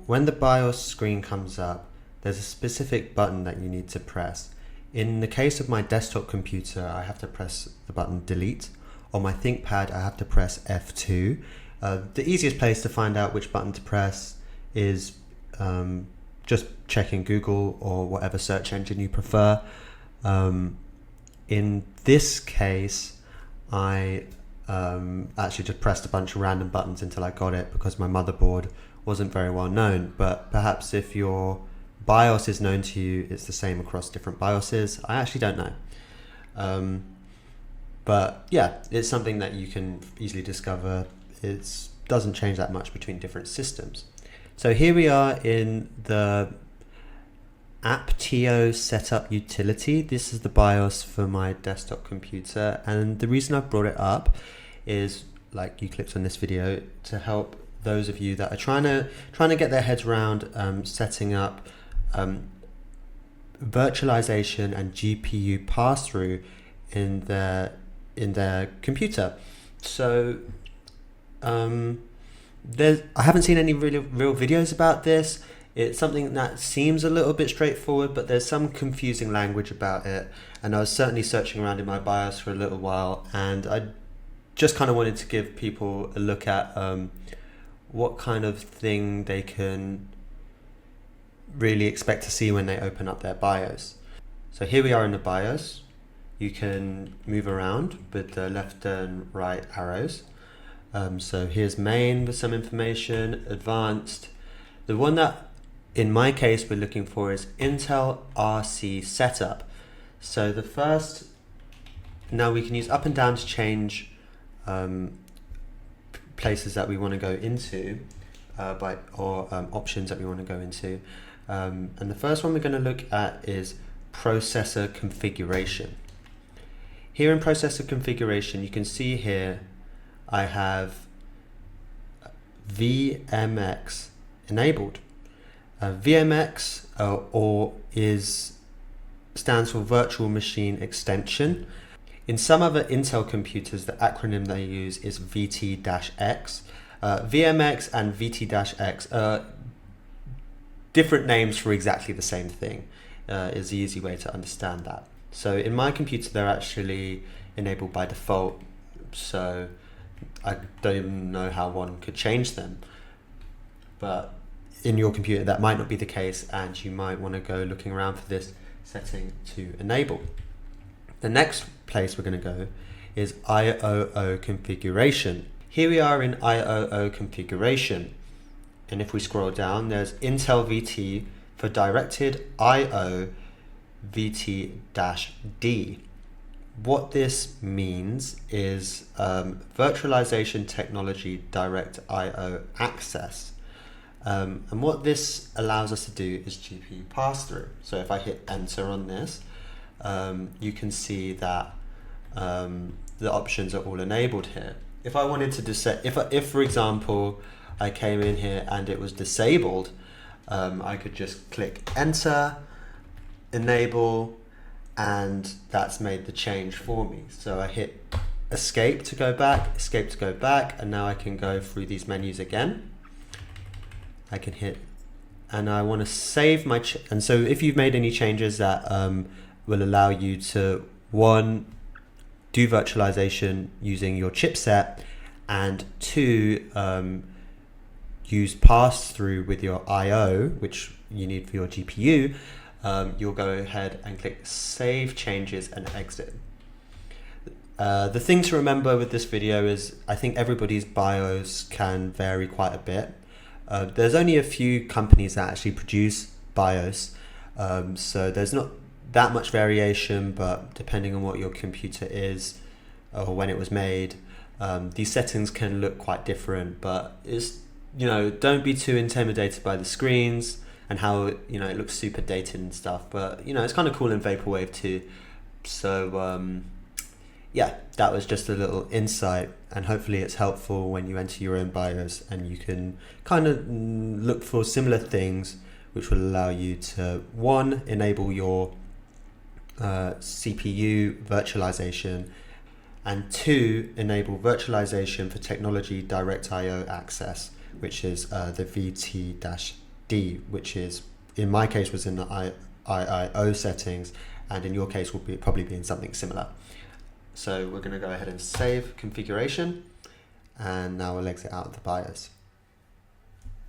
when the BIOS screen comes up, there's a specific button that you need to press. In the case of my desktop computer, I have to press the button delete. On my ThinkPad, I have to press F2. The easiest place to find out which button to press is just checking Google or whatever search engine you prefer. In this case, I actually just pressed a bunch of random buttons until I got it because my motherboard wasn't very well known. But perhaps if your BIOS is known to you, it's the same across different BIOSes. I actually don't know. But yeah, it's something that you can easily discover. It doesn't change that much between different systems. So here we are in the Aptio setup utility. This is the BIOS for my desktop computer, and the reason I brought it up is, like you clicked on this video, to help those of you that are trying to get their heads around setting up virtualization and GPU pass-through in their computer. So I haven't seen any real videos about this. It's something that seems a little bit straightforward, but there's some confusing language about it. And I was certainly searching around in my BIOS for a little while, and I just kind of wanted to give people a look at what kind of thing they can really expect to see when they open up their BIOS. So here we are in the BIOS. You can move around with the left and right arrows. So here's main with some information, advanced. The one that in my case we're looking for is Intel RC setup. So the first, now we can use up and down to change places that we want to go into options that we want to go into. And the first one we're going to look at is processor configuration. Here in processor configuration, you can see here I have VMX enabled. VMX stands for Virtual Machine Extension. In some other Intel computers, the acronym they use is VT-X. VMX and VT-X are different names for exactly the same thing, is the easy way to understand that. So in my computer, they're actually enabled by default, so I don't even know how one could change them. But in your computer, that might not be the case, and you might want to go looking around for this setting to enable. The next place we're going to go is IOO configuration. Here we are in IOO configuration, and if we scroll down, there's Intel VT for directed IO VT-D. What this means is virtualization technology direct IO access. And what this allows us to do is GPU pass-through. So if I hit enter on this, you can see that the options are all enabled here. If I wanted to if for example I came in here and it was disabled, I could just click enter, enable, and that's made the change for me. So I hit escape to go back, and now I can go through these menus again. I can hit, and I want to save my and so if you've made any changes that will allow you to, one, do virtualization using your chipset, and two, use pass-through with your I/O, which you need for your GPU, you'll go ahead and click Save Changes and Exit. The thing to remember with this video is I think everybody's BIOS can vary quite a bit. There's only a few companies that actually produce BIOS, so there's not that much variation, but depending on what your computer is or when it was made, these settings can look quite different. But it's, don't be too intimidated by the screens and how it looks super dated and stuff, but it's kind of cool in Vaporwave too. So yeah, that was just a little insight, and hopefully it's helpful when you enter your own BIOS, and you can kind of look for similar things which will allow you to, one, enable your CPU virtualization, and two, enable virtualization for technology direct IO access, which is the VT-D. D, which is, in my case, was in the IIO settings, and in your case will probably be in something similar. So we're going to go ahead and save configuration, and now we'll exit out of the BIOS.